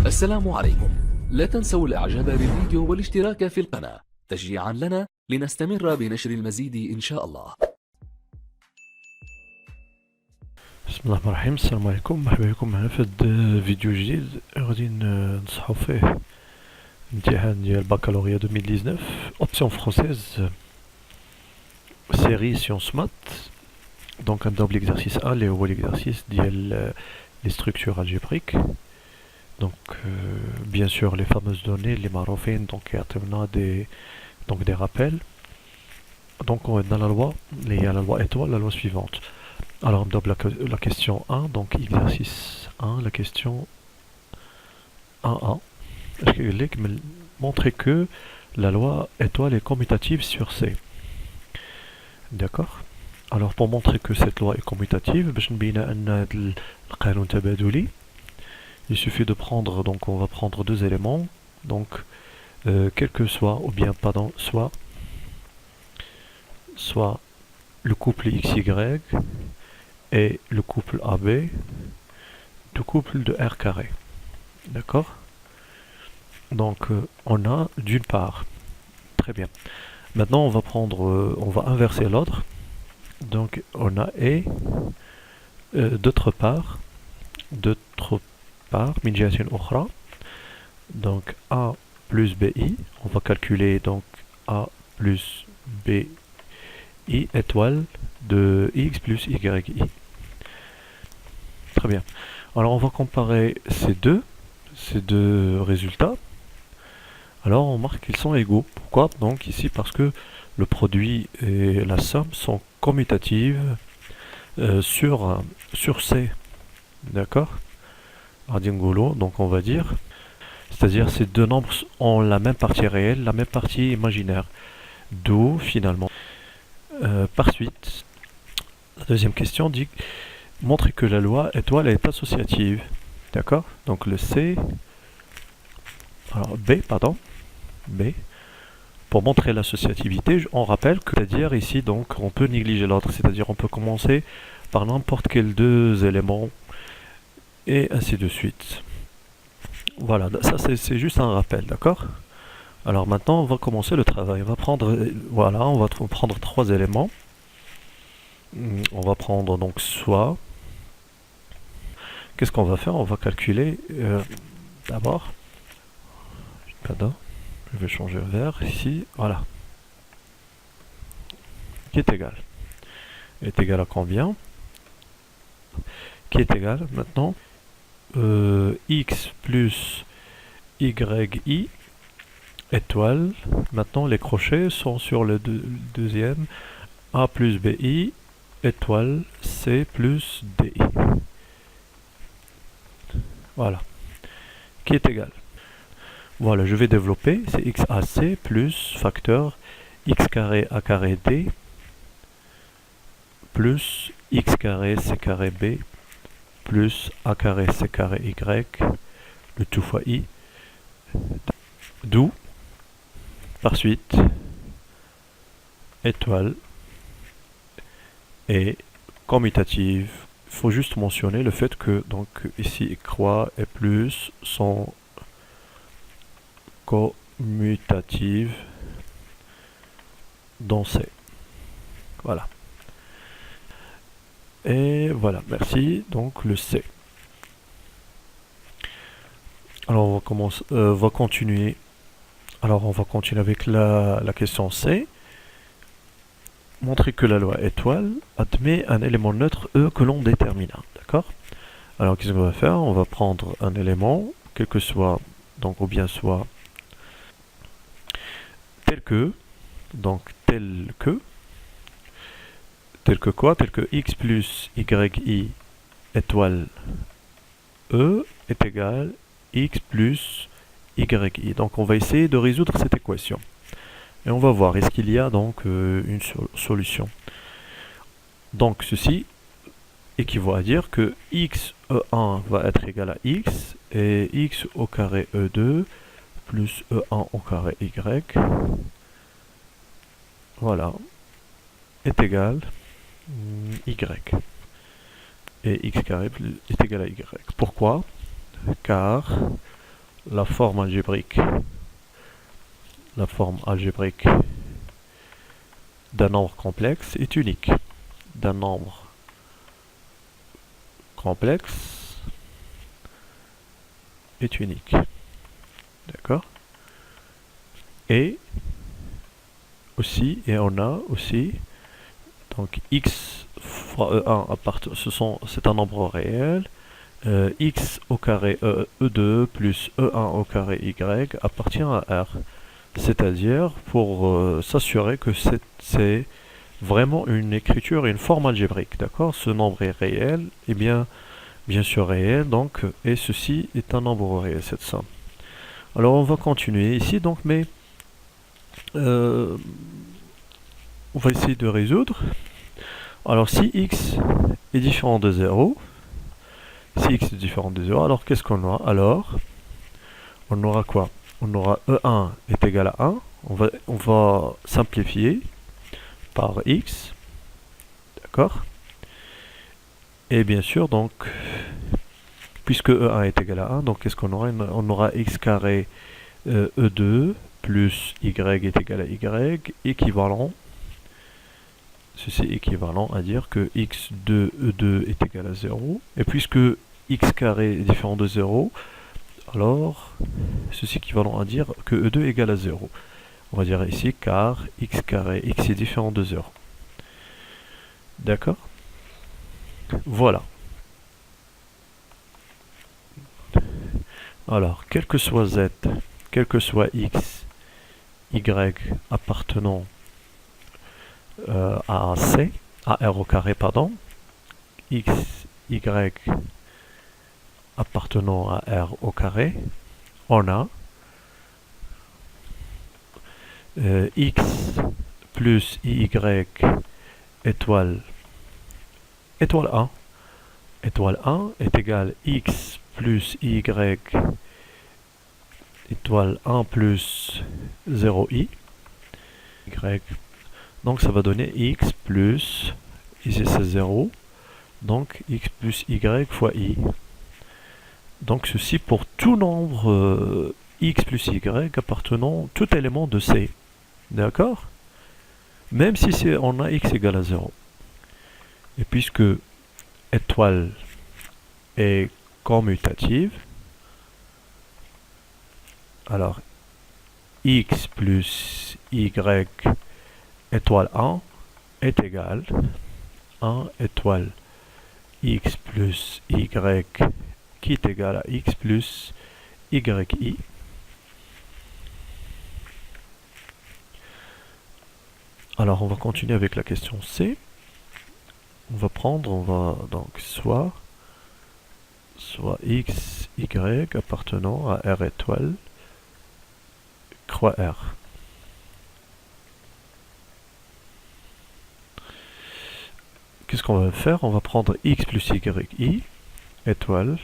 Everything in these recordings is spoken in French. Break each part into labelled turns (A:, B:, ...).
A: السلام عليكم. لا تنسوا الإعجاب بالفيديو والاشتراك في القناة تشجيعا لنا لنستمر بنشر المزيد إن شاء الله.
B: بسم الله الرحمن الرحيم. السلام عليكم، مرحبا بكم معنا في فيديو جديد غادي نصحو فيه امتحان ديال البكالوريا 2019 اوبسيون فرونسيز série sciences maths. Donc نبداو l'exercice A اللي هو l'exercice ديال les structures algébriques. Donc bien sûr les fameuses données les معروفين donc يعطيونا des rappels. Donc on est dans la loi اللي هي la loi étoile, la loi suivante. Alors on donne la question 1, donc exercice 1, la question 1A. Montrer que la loi étoile est commutative sur C. D'accord. Alors pour montrer que cette loi est commutative, il suffit de prendre, donc on va prendre deux éléments, donc quel que soit, ou bien pardon, soit le couple XY et le couple AB du couple de R carré. D'accord. Donc on a d'une part, très bien. Maintenant on va prendre, on va inverser l'ordre. Donc on a et d'autre part, min jihatin ukhra. Donc A plus BI, on va calculer donc A plus BI étoile de X plus YI. Très bien. Alors on va comparer ces deux résultats. Alors on marque qu'ils sont égaux. Pourquoi? Donc ici parce que le produit et la somme sont commutatives sur C. D'accord? Donc on va dire, c'est-à-dire ces deux nombres ont la même partie réelle, la même partie imaginaire. D'où finalement, par suite, la deuxième question dit montrer que la loi étoile est associative. D'accord? Donc le C, alors B, pardon, B. Pour montrer l'associativité, on rappelle que, c'est-à-dire ici, donc, on peut négliger l'autre, c'est-à-dire on peut commencer par n'importe quel deux éléments, et ainsi de suite. Voilà, ça c'est juste un rappel, d'accord? Alors maintenant, on va commencer le travail. On va prendre, voilà, on va prendre trois éléments. On va prendre donc soit. Qu'est-ce qu'on va faire? On va calculer d'abord. Pardon. Je vais changer vert ici, voilà. Qui est égal? Est égal à combien? Qui est égal maintenant X plus YI étoile. Maintenant les crochets sont sur le deuxième. A plus BI étoile C plus DI. Voilà. Qui est égal? Voilà, je vais développer, c'est XAC plus facteur X carré A carré D plus X carré C carré B plus A carré C carré Y, le tout fois I, d'où, par suite, étoile est commutative. Il faut juste mentionner le fait que, donc, ici, croix et plus sont commutative dans C. Voilà. Et voilà, merci. Donc le C. Alors on va continuer. Alors on va continuer avec la question C. Montrer que la loi étoile admet un élément neutre E que l'on détermine. D'accord? Alors qu'est-ce qu'on va faire? On va prendre un élément, quel que soit, donc ou bien soit tel que, donc tel que quoi? Tel que X plus YI étoile E est égal X plus YI. Donc on va essayer de résoudre cette équation. Et on va voir, est-ce qu'il y a donc une solution. Donc ceci équivaut à dire que X E1 va être égal à X et X au carré E2 plus E1 au carré Y, voilà, est égal Y. Et X carré est égal à Y. Pourquoi? Car la forme algébrique d'un nombre complexe est unique. D'un nombre complexe est unique. D'accord? Et aussi, et on a aussi, donc x fois E1, c'est un nombre réel, x au carré E2 plus E1 au carré y appartient à R. C'est-à-dire pour s'assurer que c'est vraiment une écriture, une forme algébrique, d'accord? Ce nombre est réel, et bien sûr réel, donc, et ceci est un nombre réel, cette somme. Alors on va continuer ici, donc, mais on va essayer de résoudre. Alors si x est différent de 0, alors qu'est-ce qu'on aura? Alors, on aura quoi? On aura E1 est égal à 1, on va simplifier par x, d'accord? Et bien sûr, donc, puisque E1 est égal à 1, donc qu'est-ce qu'on aura? On aura x carré E2 plus y est égal à y, équivalent, ceci est équivalent à dire que x2 E2 est égal à 0, et puisque x carré est différent de 0, alors ceci est équivalent à dire que E2 est égal à 0. On va dire ici car x carré, x est différent de 0. D'accord? Voilà. Alors, quel que soit z, quel que soit x, y appartenant à c, à r au carré, pardon, x, y appartenant à r au carré, on a x plus y étoile 1. Étoile 1 est égal x plus y étoile 1 plus 0i. Y. Donc ça va donner x plus, ici c'est 0, donc x plus y fois i. Donc ceci pour tout nombre x plus y appartenant tout élément de C. D'accord? Même si on a x égale à 0. Et puisque étoile est commutative, alors x plus y étoile 1 est égal 1 étoile x plus y qui est égal à x plus yi. Alors on va continuer avec la question C. On va donc soit x, y appartenant à R étoile, croix R. Qu'est-ce qu'on va faire? On va prendre x plus yi étoile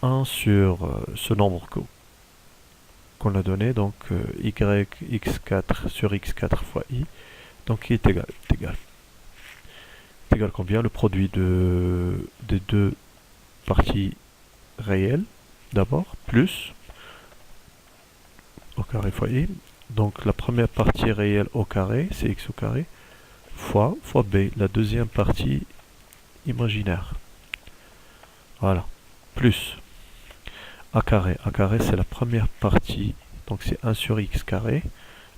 B: 1 sur ce nombre qu'on a donné, donc y x4 sur x4 fois i, donc qui est égal. C'est égal combien? Le produit des deux parties réelles, d'abord, plus au carré fois i. Donc la première partie réelle au carré, c'est x au carré, fois b, la deuxième partie imaginaire. Voilà. Plus a carré. A carré, c'est la première partie, donc c'est 1 sur x carré.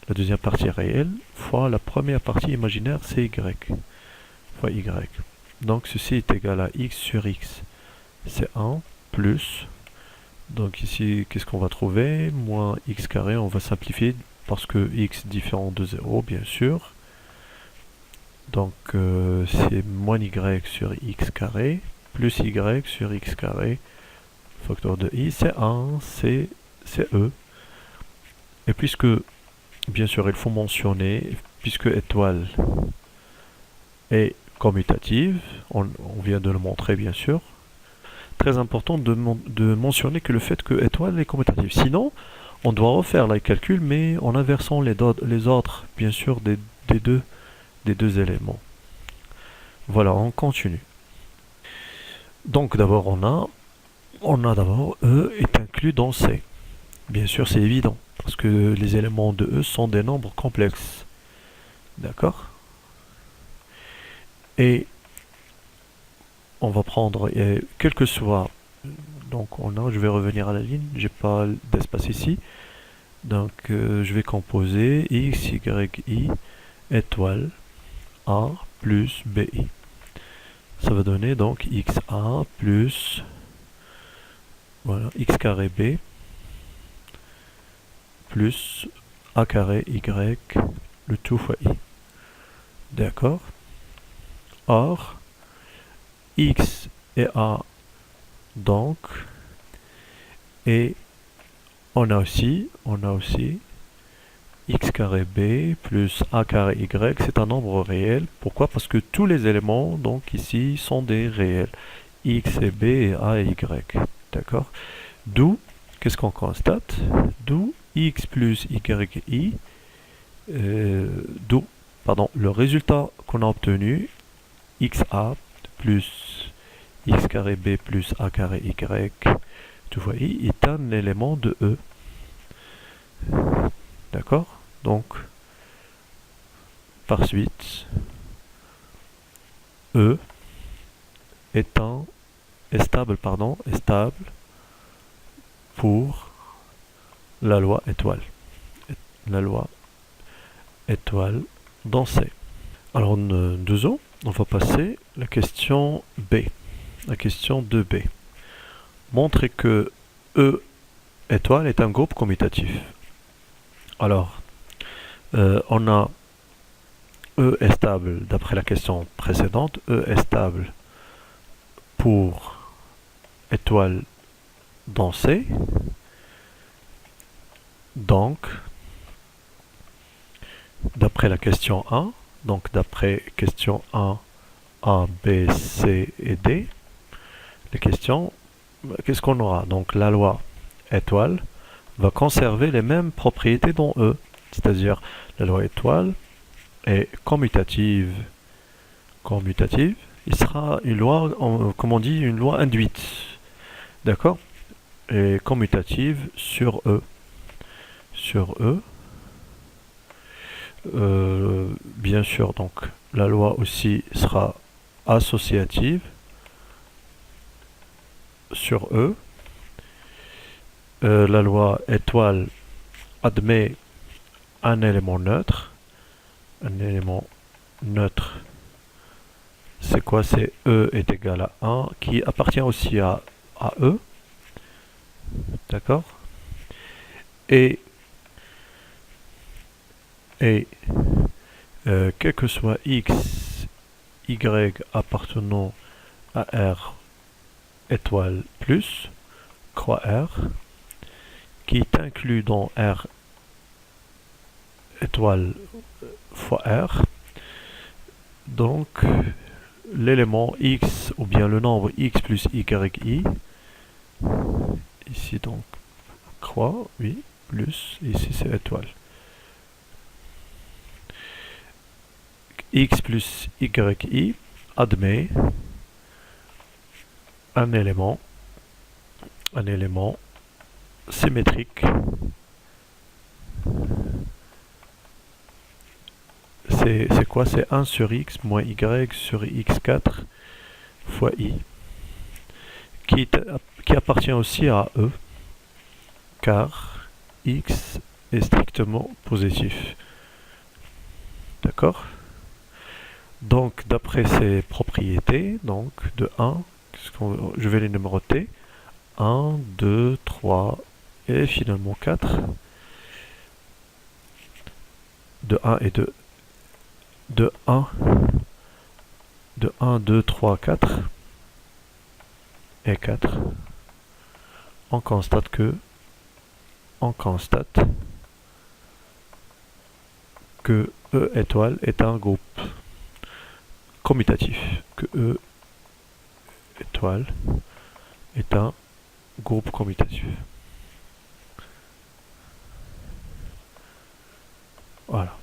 B: La deuxième partie réelle, fois la première partie imaginaire, c'est y. Fois y. Donc ceci est égal à x sur x. C'est 1 plus. Donc ici, qu'est-ce qu'on va trouver? Moins x carré, on va simplifier parce que x différent de 0, bien sûr. Donc c'est moins y sur x carré, plus y sur x carré, facteur de i, c'est 1, c'est e. Et puisque, bien sûr, il faut mentionner, puisque étoile est commutative, on vient de le montrer, bien sûr, très important de mentionner que le fait que étoile est commutative. Sinon, on doit refaire les calculs, mais en inversant les ordres, bien sûr, des deux éléments. Voilà, on continue. Donc d'abord on a On a d'abord E est inclus dans C. Bien sûr, c'est évident, parce que les éléments de E sont des nombres complexes. D'accord? Et on va prendre, quel que soit, donc je vais revenir à la ligne, j'ai pas d'espace ici, donc je vais composer x, y, i, étoile, a plus bi. Ça va donner donc xa plus, voilà, x carré b, plus a carré y, le tout fois i. D'accord? Or, x et a, donc, et on a aussi x carré b plus a carré y, c'est un nombre réel. Pourquoi? Parce que tous les éléments, donc ici, sont des réels. X et b et a et y. D'accord? D'où, qu'est-ce qu'on constate? D'où x plus y, i, d'où, pardon, le résultat qu'on a obtenu, xa plus x carré b plus a carré y, tout fois i, est un élément de E. D'accord? Donc, par suite, E est stable pour la loi étoile. La loi étoile dans C. Alors, en deuxième, on va passer à la question B. La question 2B. Montrer que E étoile est un groupe commutatif. Alors, on a E est stable, d'après la question précédente, E est stable pour étoile dans C. Donc, d'après la question 1, donc d'après question 1, A, B, C et D, les questions, qu'est-ce qu'on aura? Donc la loi étoile va conserver les mêmes propriétés dans E, c'est-à-dire la loi étoile est commutative. Il sera une loi, comme on dit, une loi induite. D'accord? Et commutative sur E. Sur E. Bien sûr, donc la loi aussi sera associative sur E. La loi étoile admet un élément neutre. Un élément neutre, c'est quoi? C'est E est égal à 1, qui appartient aussi à E. D'accord? Et quel que soit x, y appartenant à R étoile plus, croix R, qui est inclus dans R étoile fois R, donc l'élément x ou bien le nombre x plus y, ici donc croix, oui, plus, ici c'est étoile. X plus y, admet un élément symétrique. C'est quoi? C'est 1 sur x moins y sur x4 fois i, qui appartient aussi à E, car x est strictement positif. D'accord? Donc, d'après ces propriétés, donc de 1, je vais les numéroter, 1, 2, 3 et finalement 4, de 1 et 2, de 1, 2, 3, 4 et 4, on constate que E étoile est un groupe commutatif, que E étoile est un groupe commutatif. Voilà.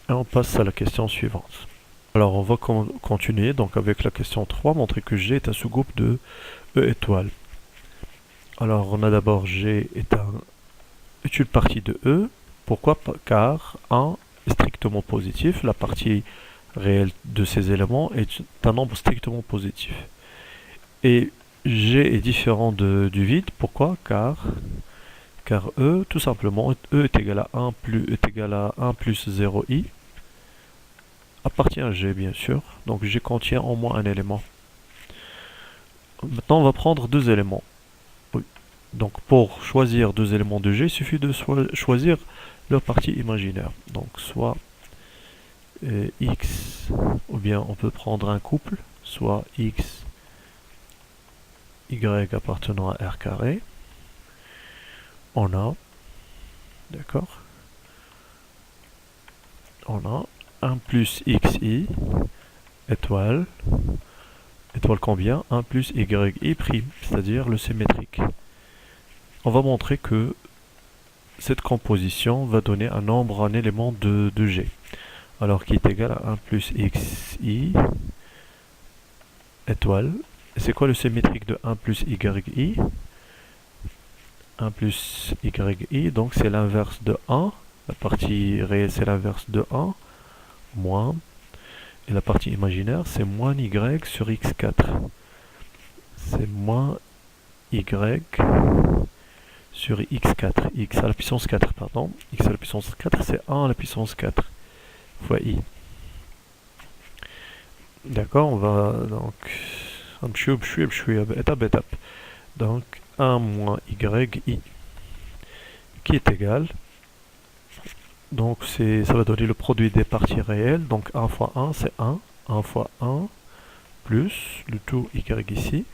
B: Et on passe à la question suivante. Alors on va continuer donc avec la question 3, montrer que G est un sous-groupe de E étoile. Alors on a d'abord G est une partie de E. Pourquoi? Car 1 est strictement positif. La partie réelle de ces éléments est un nombre strictement positif. Et G est différent du vide. Pourquoi? Car E, tout simplement, E est égal à 1 plus 0i appartient à G, bien sûr. Donc G contient au moins un élément. Maintenant, on va prendre deux éléments. Oui. Donc pour choisir deux éléments de G, il suffit de choisir leur partie imaginaire. Donc soit x, ou bien on peut prendre un couple, soit x, y appartenant à R carré. On a, d'accord, on a 1 plus xi, étoile combien? 1 plus yi prime, c'est-à-dire le symétrique. On va montrer que cette composition va donner un nombre, un élément de G. Alors qui est égal à 1 plus xi, étoile. C'est quoi le symétrique de 1 plus yi? 1 plus yi, donc c'est l'inverse de 1. La partie réelle, c'est l'inverse de 1, moins. Et la partie imaginaire, c'est moins y sur x4. C'est moins y sur x4. X à la puissance 4, pardon. X à la puissance 4, c'est 1 à la puissance 4 fois i. D'accord, on va donc étape par étape. Donc 1 moins yi qui est égal. Donc ça va donner le produit des parties réelles. Donc 1 fois 1 c'est 1. 1 fois 1 plus le tout y ici.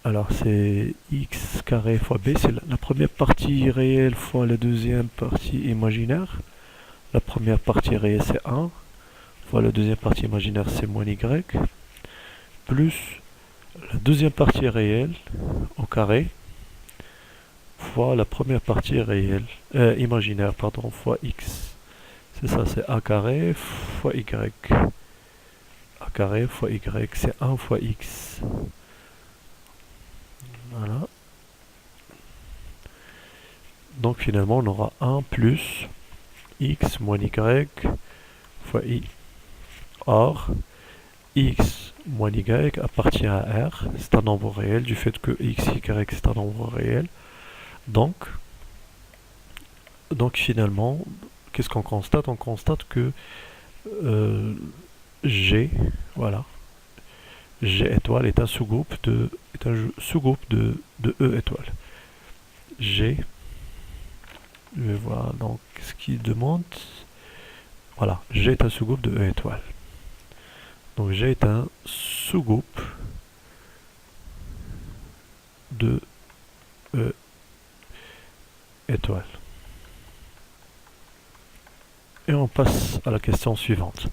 B: Alors c'est x carré fois b, c'est la première partie réelle fois la deuxième partie imaginaire. La première partie réelle c'est 1, fois la deuxième partie imaginaire c'est moins y, plus la deuxième partie réelle au carré, fois la première partie réelle, imaginaire, pardon, fois x. C'est ça, c'est a carré fois y. A carré fois y, c'est 1 fois x. Voilà. Donc finalement on aura 1 plus x moins y fois i. Or, x moins y appartient à R, c'est un nombre réel, du fait que x, y c'est un nombre réel. Donc finalement, qu'est-ce qu'on constate? On constate que G, voilà, G étoile est un sous-groupe de E étoile. G, je vais voir donc ce qu'il demande. Voilà, G est un sous-groupe de E étoile. Donc G est un sous-groupe de E étoile. Et on passe à la question suivante.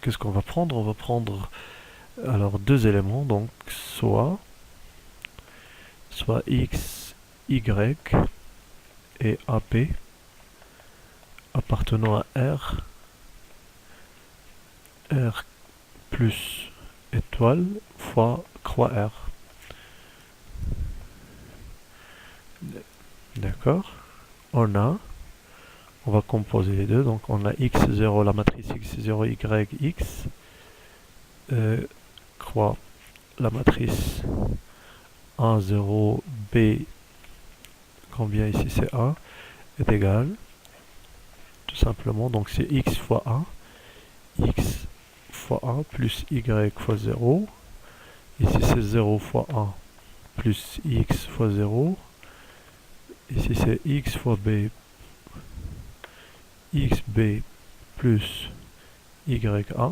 B: Qu'est-ce qu'on va prendre? On va prendre alors deux éléments, donc soit x, y et AP appartenant à R plus étoile fois croix R. D'accord. On va composer les deux, donc on a x0, la matrice x0, yx, croix la matrice 1, 0, b, combien ici c'est a, est égal, tout simplement, donc c'est x fois 1, x fois 1 plus y fois 0, ici c'est 0 fois 1 plus x fois 0, ici c'est x fois b, xb plus ya,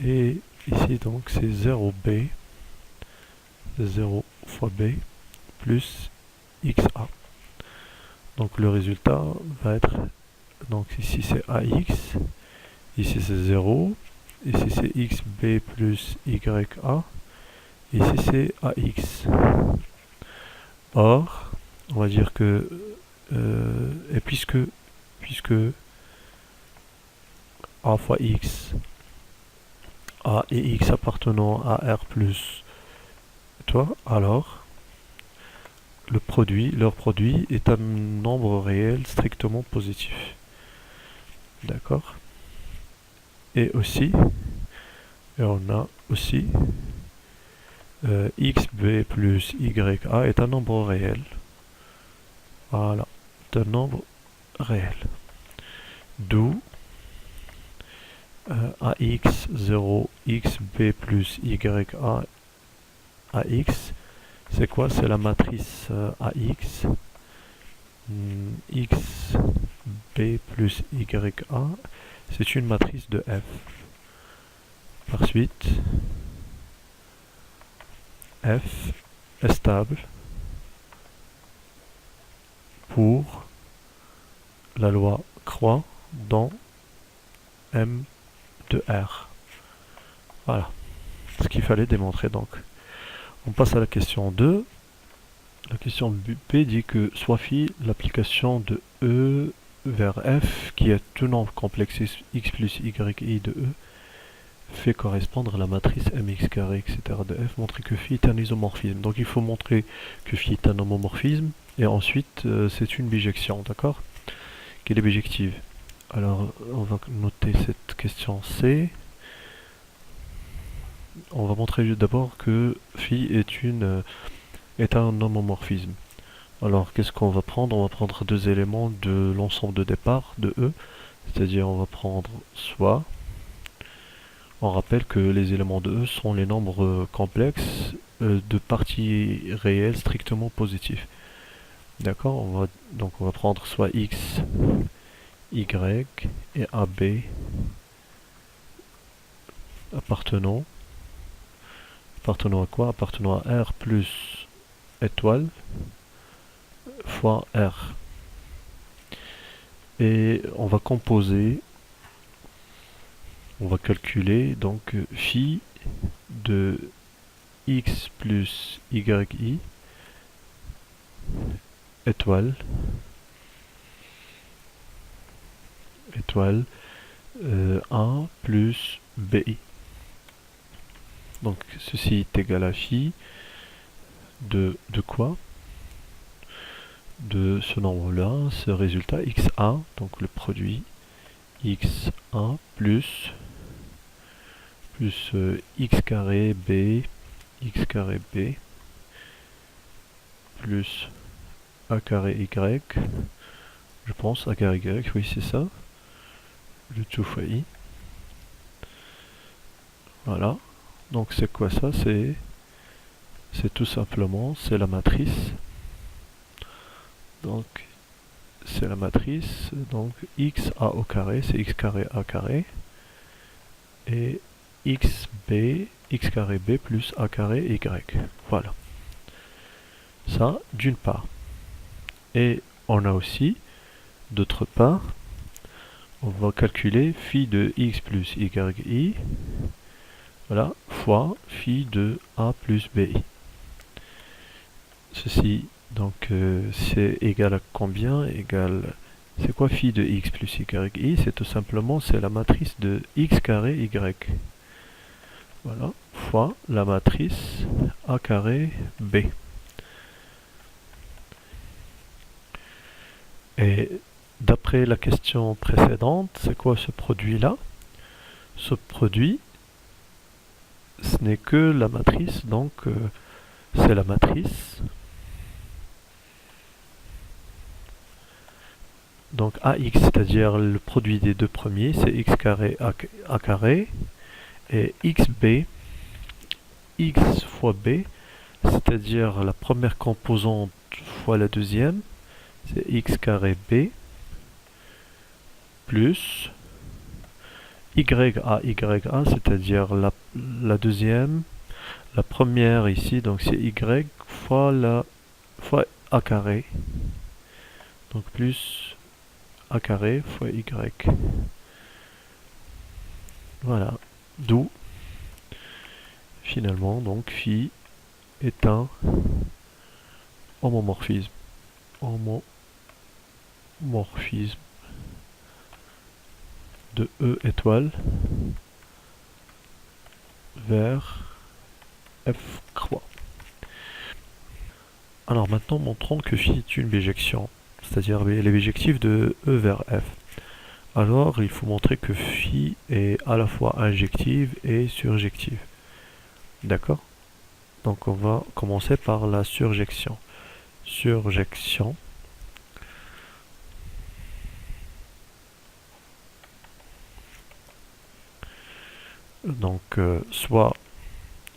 B: et ici donc c'est 0b, 0 fois b plus xa. Donc le résultat va être, donc ici c'est ax, ici c'est 0, ici c'est xb plus ya, ici c'est ax. Or, on va dire que, et puisque a fois x, a et x appartenant à R plus toi, alors leur produit est un nombre réel strictement positif. D'accord? Et on a aussi xb plus ya est un nombre réel. Voilà, c'est un nombre réel. D'où ax0 xb plus ya ax, c'est quoi? C'est la matrice ax xb plus ya, c'est une matrice de f. Par suite, f est stable pour la loi croix dans M de R. Voilà, ce qu'il fallait démontrer donc. On passe à la question 2. La question B dit que soit phi l'application de E vers F, qui est tout nombre complexe x plus yi de E, fait correspondre à la matrice mx carré, etc. de F, montrer que phi est un isomorphisme. Donc il faut montrer que phi est un homomorphisme, et ensuite c'est une bijection, d'accord? Quelle est bijective? Alors on va noter cette question C. On va montrer d'abord que phi est un homomorphisme. Alors qu'est-ce qu'on va prendre? On va prendre deux éléments de l'ensemble de départ de E, c'est-à-dire on va prendre soit, on rappelle que les éléments de E sont les nombres complexes de parties réelles strictement positifs. D'accord? Donc on va prendre soit x, y et AB appartenant à quoi? Appartenant à R plus étoile fois R. Et on va composer, on va calculer donc phi de x plus yi étoile 1 plus bi. Donc ceci est égal à phi de quoi? De ce nombre-là, ce résultat x1, donc le produit x1 plus x carré b plus a carré y, je pense a carré y, oui c'est ça, le tout fois i. Voilà, donc c'est quoi ça? C'est tout simplement, c'est la matrice. Donc c'est la matrice, donc x a au carré, c'est x carré a carré, et x carré b plus a carré y. Voilà. Ça, d'une part. Et on a aussi, d'autre part, on va calculer phi de x plus yi, voilà, fois phi de a plus bi. Ceci, donc, c'est égal à combien? C'est quoi phi de x plus yi? C'est tout simplement, c'est la matrice de x carré y. Voilà, fois la matrice a carré b. Et d'après la question précédente, c'est quoi ce produit-là? Ce produit, ce n'est que la matrice, donc c'est la matrice. Donc AX, c'est-à-dire le produit des deux premiers, c'est x carré a carré, et xb, x fois b, c'est-à-dire la première composante fois la deuxième, c'est x carré b, plus ya, c'est-à-dire la deuxième, la première ici, donc c'est y fois a carré, donc plus a carré fois y. Voilà, d'où finalement donc phi est un homomorphisme. Homomorphisme de E étoile vers F croix. Alors maintenant, montrons que phi est une bijection, c'est-à-dire les bijectives de E vers F. Alors, il faut montrer que phi est à la fois injective et surjective. D'accord? Donc on va commencer par la surjection. Surjection. Donc soit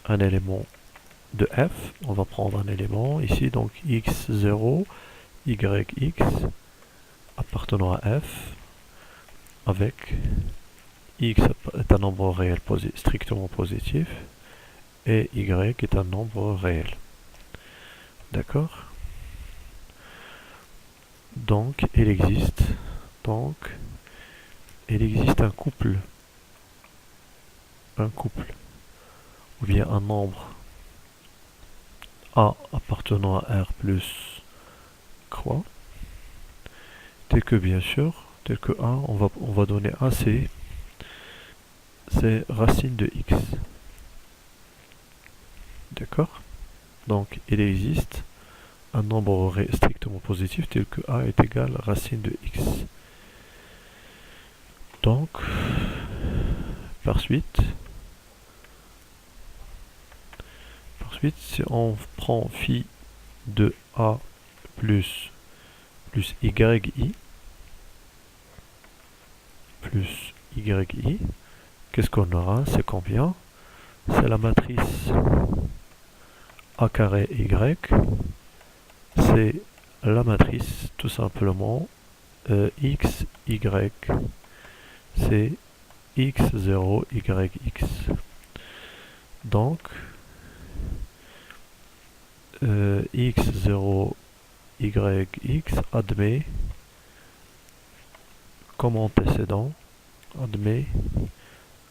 B: un élément de f, on va prendre un élément ici, donc x0, yx appartenant à f, avec x est un nombre réel strictement positif, et y est un nombre réel. D'accord? Donc il existe un couple, ou bien un nombre A appartenant à R plus croix, tel que bien sûr, tel que A, on va donner AC, c'est racine de X. D'accord? Donc il existe un nombre strictement positif tel que A est égal à racine de X. Donc, par suite, si on prend phi de A plus YI plus YI, qu'est-ce qu'on aura? C'est combien? C'est la matrice A carré Y, c'est la matrice tout simplement X, Y, c'est X0, YX. Donc, X0, YX admet comme antécédent, admet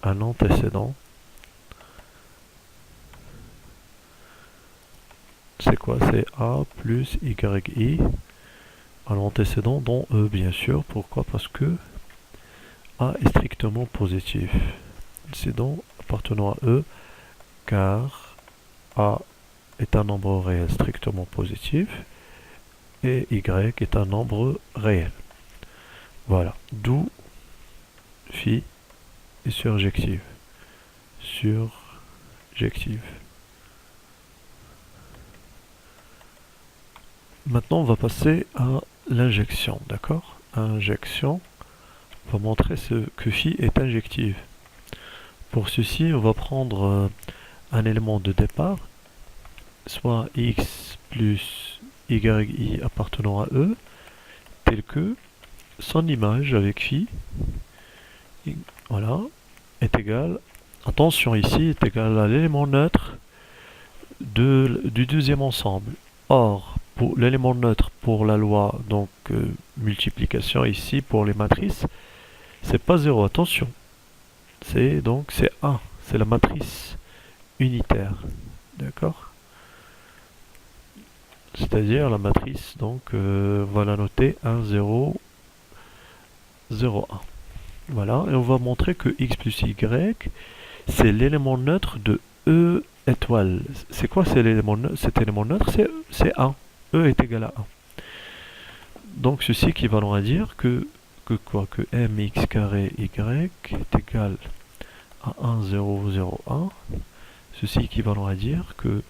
B: un antécédent. C'est quoi? C'est A plus YI, un antécédent dont E bien sûr. Pourquoi? Parce que A est strictement positif. Antécédent appartenant à E, car A est un nombre réel strictement positif et Y est un nombre réel. Voilà, d'où phi est surjective. Surjective. Maintenant, on va passer à l'injection, d'accord? Injection, on va montrer que phi est injective. Pour ceci, on va prendre un élément de départ, soit x plus yi appartenant à E, tel que son image avec phi, voilà, est égal, attention ici, est égal à l'élément neutre du deuxième ensemble. Or, pour l'élément neutre pour la loi donc multiplication ici pour les matrices, c'est pas 0, attention. C'est 1, c'est la matrice unitaire. D'accord? C'est-à-dire la matrice, donc on va la noter 1, 0, 0, 1. Voilà, et on va montrer que x plus y, c'est l'élément neutre de E étoile. C'est quoi cet élément neutre? C'est 1. E est égal à 1. Donc ceci équivalent à dire que mx carré y est égal à 1, 0, 0, 1. Ceci équivalent à dire que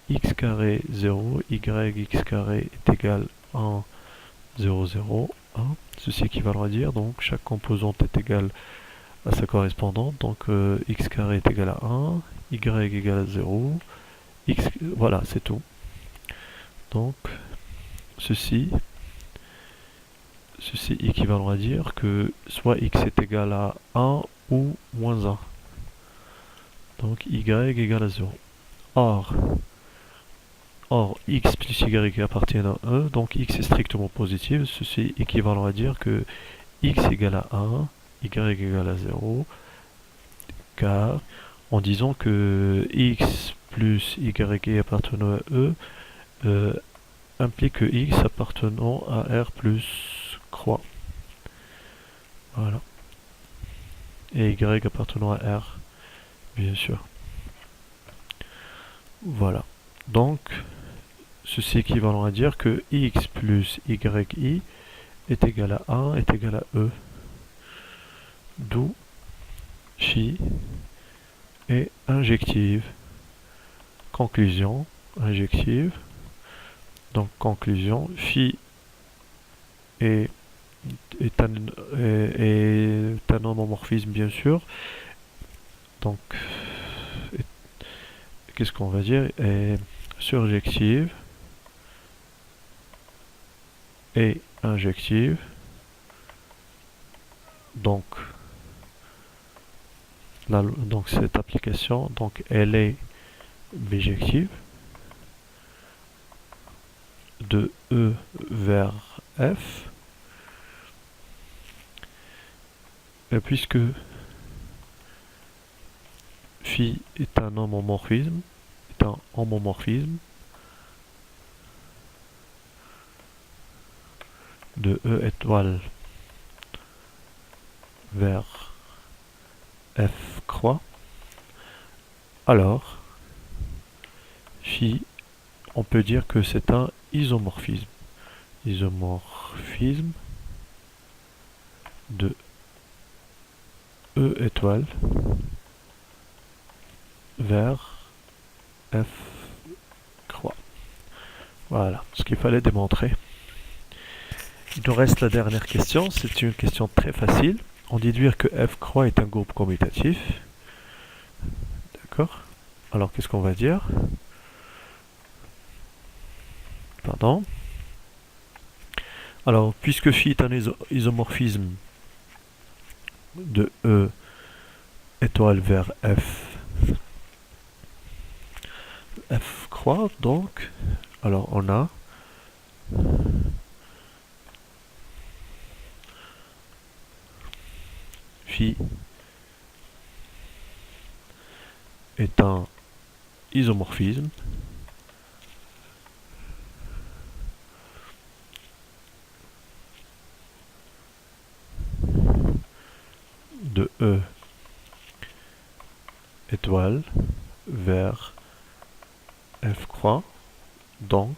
B: x carré 0, yx carré est égal à 1, 0, 0, 1. Ceci équivalent à dire, donc chaque composante est égale à sa correspondante, donc x carré est égal à 1, y égale à 0, x, voilà, c'est tout. Donc, ceci équivalent à dire que soit x est égal à 1 ou moins 1. Donc, y égale à 0. Or, x plus y appartient à 1, donc x est strictement positif. Ceci équivalent à dire que x égale à 1, y égale à 0, car en disant que x plus y appartenant à E implique que x appartenant à R plus croix. Voilà. Et y appartenant à R, bien sûr. Voilà. Donc, ceci équivalent à dire que x plus yi est égal à 1 est égal à e. D'où phi est injective. Conclusion, injective. Donc conclusion, phi est un homomorphisme bien sûr. Donc qu'est-ce qu'on va dire, est surjective et injective. Donc cette application, donc elle est bijective de E vers F, et puisque phi est un homomorphisme, de E étoile vers F croix, alors phi, on peut dire que c'est un isomorphisme. Isomorphisme de E étoile vers F croix. Voilà ce qu'il fallait démontrer. Il nous reste la dernière question, c'est une question très facile. On dit dire que F croix est un groupe commutatif. D'accord? Alors qu'est-ce qu'on va dire? Pardon. Alors, puisque phi est un isomorphisme de E étoile vers F croix, donc, alors on a phi est un isomorphisme de E étoile vers F croix, donc,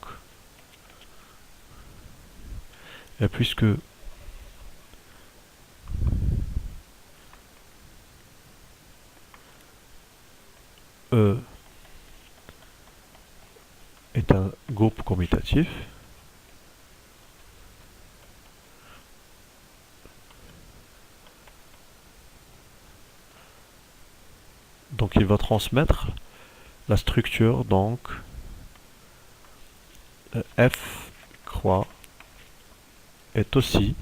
B: et puisque E est un groupe commutatif, donc il va transmettre la structure, donc F croix est aussi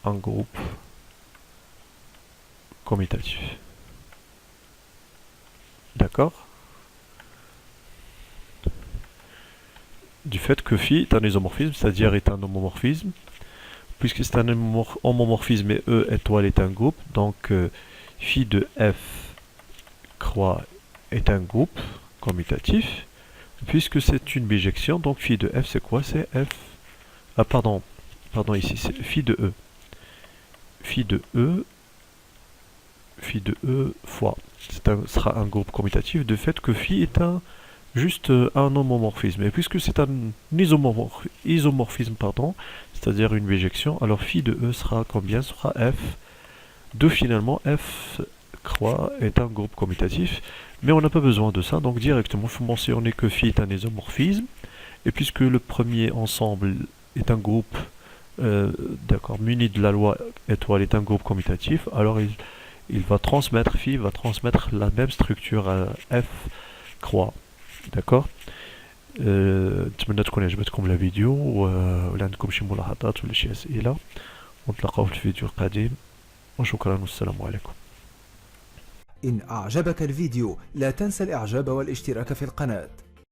B: un groupe commutatif. D'accord? Du fait que phi est un isomorphisme, c'est-à-dire est un homomorphisme, puisque c'est un homomorphisme et E étoile est un groupe, donc phi de F croix est un groupe commutatif, puisque c'est une bijection, donc phi de F c'est quoi? C'est F. Ah pardon ici, c'est phi de E. Phi de E fois. Sera un groupe commutatif de fait que phi est juste un homomorphisme. Et puisque c'est un isomorphisme, c'est-à-dire une bijection, alors phi de E sera combien? Sera F. De finalement F croix est un groupe commutatif, mais on n'a pas besoin de ça, donc directement il faut mentionner que phi est un isomorphisme, et puisque le premier ensemble est un groupe d'accord, muni de la loi étoile est un groupe commutatif, alors il va transmettre, phi va transmettre la même structure à F croix. D'accord. نتمنى تكون عجبتكم لا فيديو ولا عندكم شي ملاحظات ولا شي أسئلة، ونتلاقاو في الفيديو القادم، وشكرا والسلام عليكم.
C: إن أعجبك الفيديو لا تنسى الإعجاب والاشتراك في القناة.